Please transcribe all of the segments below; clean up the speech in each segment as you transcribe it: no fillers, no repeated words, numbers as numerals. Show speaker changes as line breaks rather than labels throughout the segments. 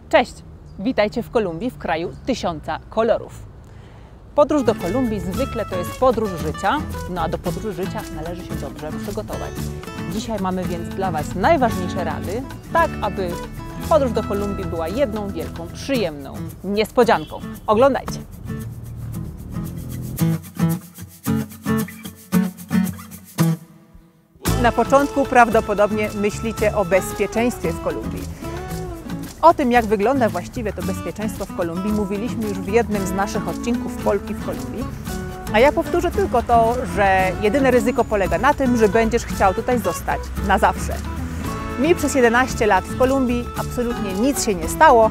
Cześć! Witajcie w Kolumbii, w kraju tysiąca kolorów. Podróż do Kolumbii zwykle to jest podróż życia, no a do podróży życia należy się dobrze przygotować. Dzisiaj mamy więc dla Was najważniejsze rady, tak aby podróż do Kolumbii była jedną wielką, przyjemną niespodzianką. Oglądajcie! Na początku prawdopodobnie myślicie o bezpieczeństwie w Kolumbii. O tym, jak wygląda właściwie to bezpieczeństwo w Kolumbii, mówiliśmy już w jednym z naszych odcinków Polki w Kolumbii. A ja powtórzę tylko to, że jedyne ryzyko polega na tym, że będziesz chciał tutaj zostać na zawsze. Mi przez 11 lat w Kolumbii absolutnie nic się nie stało,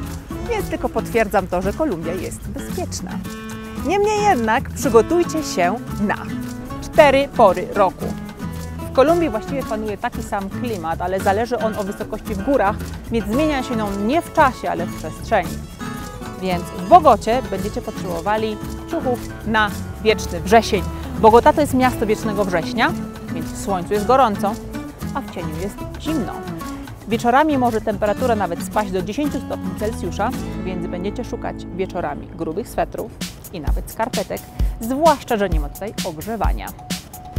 więc tylko potwierdzam to, że Kolumbia jest bezpieczna. Niemniej jednak przygotujcie się na 4 pory roku. W Kolumbii właściwie panuje taki sam klimat, ale zależy on o wysokości w górach, więc zmienia się on nie w czasie, ale w przestrzeni. Więc w Bogocie będziecie potrzebowali ciuchów na wieczny wrzesień. Bogota to jest miasto wiecznego września, więc w słońcu jest gorąco, a w cieniu jest zimno. Wieczorami może temperatura nawet spaść do 10 stopni Celsjusza, więc będziecie szukać wieczorami grubych swetrów i nawet skarpetek, zwłaszcza, że nie ma tutaj ogrzewania.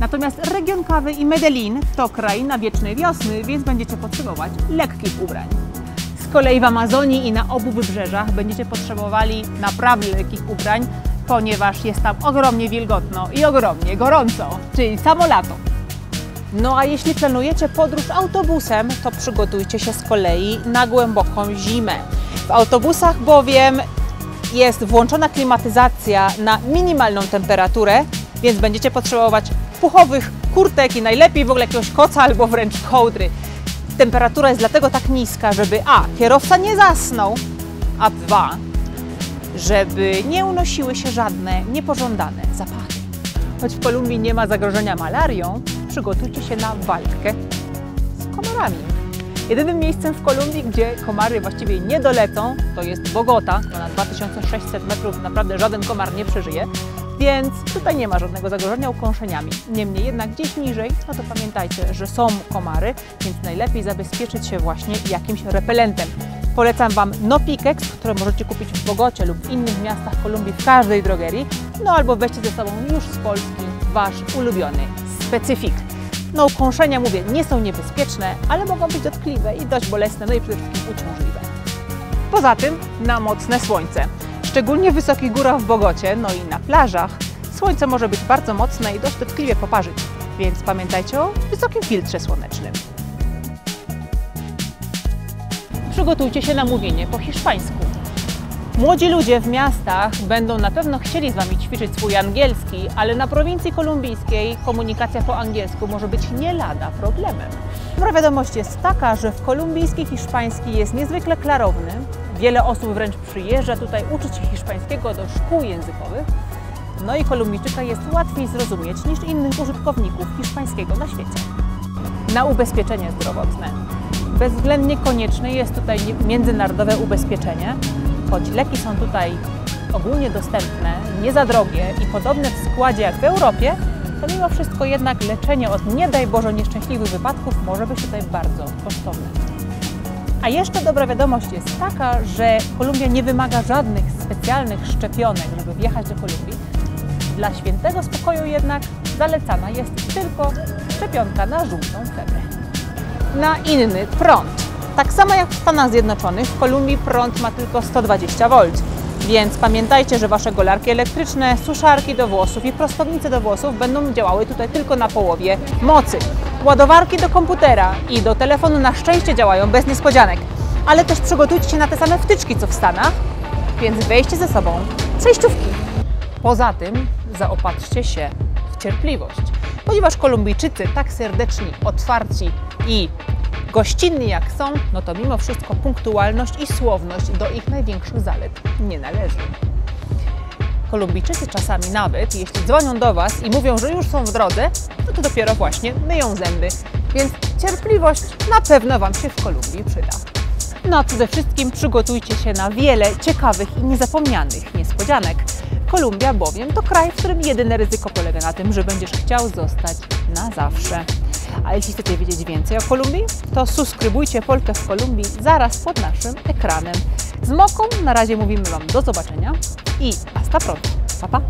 Natomiast region Cawy i Medellin to kraina wiecznej wiosny, więc będziecie potrzebować lekkich ubrań. Z kolei w Amazonii i na obu wybrzeżach będziecie potrzebowali naprawdę lekkich ubrań, ponieważ jest tam ogromnie wilgotno i ogromnie gorąco, czyli samo lato. No a jeśli planujecie podróż autobusem, to przygotujcie się z kolei na głęboką zimę. W autobusach bowiem jest włączona klimatyzacja na minimalną temperaturę, więc będziecie potrzebować puchowych kurtek i najlepiej w ogóle jakiegoś koca albo wręcz kołdry. Temperatura jest dlatego tak niska, żeby a. kierowca nie zasnął, a 2. żeby nie unosiły się żadne niepożądane zapachy. Choć w Kolumbii nie ma zagrożenia malarią, przygotujcie się na walkę z komarami. Jedynym miejscem w Kolumbii, gdzie komary właściwie nie dolecą, to jest Bogota. Na 2600 metrów naprawdę żaden komar nie przeżyje. Więc tutaj nie ma żadnego zagrożenia ukąszeniami. Niemniej jednak gdzieś niżej, no to pamiętajcie, że są komary, więc najlepiej zabezpieczyć się właśnie jakimś repelentem. Polecam Wam Nopikex, które możecie kupić w Bogocie lub w innych miastach Kolumbii w każdej drogerii, no albo weźcie ze sobą już z Polski Wasz ulubiony specyfik. No ukąszenia, mówię, nie są niebezpieczne, ale mogą być dotkliwe i dość bolesne, no i przede wszystkim uciążliwe. Poza tym na mocne słońce. Szczególnie w wysokich górach w Bogocie, no i na plażach, słońce może być bardzo mocne i dość dotkliwie poparzyć, więc pamiętajcie o wysokim filtrze słonecznym. Przygotujcie się na mówienie po hiszpańsku. Młodzi ludzie w miastach będą na pewno chcieli z Wami ćwiczyć swój angielski, ale na prowincji kolumbijskiej komunikacja po angielsku może być nie lada problemem. Dobra wiadomość jest taka, że w kolumbijski hiszpański jest niezwykle klarowny. Wiele osób wręcz przyjeżdża tutaj uczyć się hiszpańskiego do szkół językowych. No i Kolumbijczyka jest łatwiej zrozumieć niż innych użytkowników hiszpańskiego na świecie. Na ubezpieczenie zdrowotne. Bezwzględnie konieczne jest tutaj międzynarodowe ubezpieczenie. Choć leki są tutaj ogólnie dostępne, nie za drogie i podobne w składzie jak w Europie, to mimo wszystko jednak leczenie od nie daj Boże nieszczęśliwych wypadków może być tutaj bardzo kosztowne. A jeszcze dobra wiadomość jest taka, że Kolumbia nie wymaga żadnych specjalnych szczepionek, żeby wjechać do Kolumbii. Dla świętego spokoju jednak zalecana jest tylko szczepionka na żółtą febrę. Na inny prąd. Tak samo jak w Stanach Zjednoczonych, w Kolumbii prąd ma tylko 120 V, więc pamiętajcie, że Wasze golarki elektryczne, suszarki do włosów i prostownice do włosów będą działały tutaj tylko na połowie mocy. Ładowarki do komputera i do telefonu na szczęście działają bez niespodzianek, ale też przygotujcie się na te same wtyczki co w Stanach, więc weźcie ze sobą przejściówki. Poza tym zaopatrzcie się w cierpliwość, ponieważ Kolumbijczycy tak serdeczni, otwarci i gościnni jak są, no to mimo wszystko punktualność i słowność do ich największych zalet nie należy. Kolumbijczycy czasami nawet, jeśli dzwonią do Was i mówią, że już są w drodze, no to dopiero właśnie myją zęby, więc cierpliwość na pewno Wam się w Kolumbii przyda. No a przede wszystkim przygotujcie się na wiele ciekawych i niezapomnianych niespodzianek. Kolumbia bowiem to kraj, w którym jedyne ryzyko polega na tym, że będziesz chciał zostać na zawsze. A jeśli chcecie wiedzieć więcej o Kolumbii, to subskrybujcie Polkę w Kolumbii zaraz pod naszym ekranem. Z Moką na razie mówimy Wam do zobaczenia i hasta pronto. Pa, pa!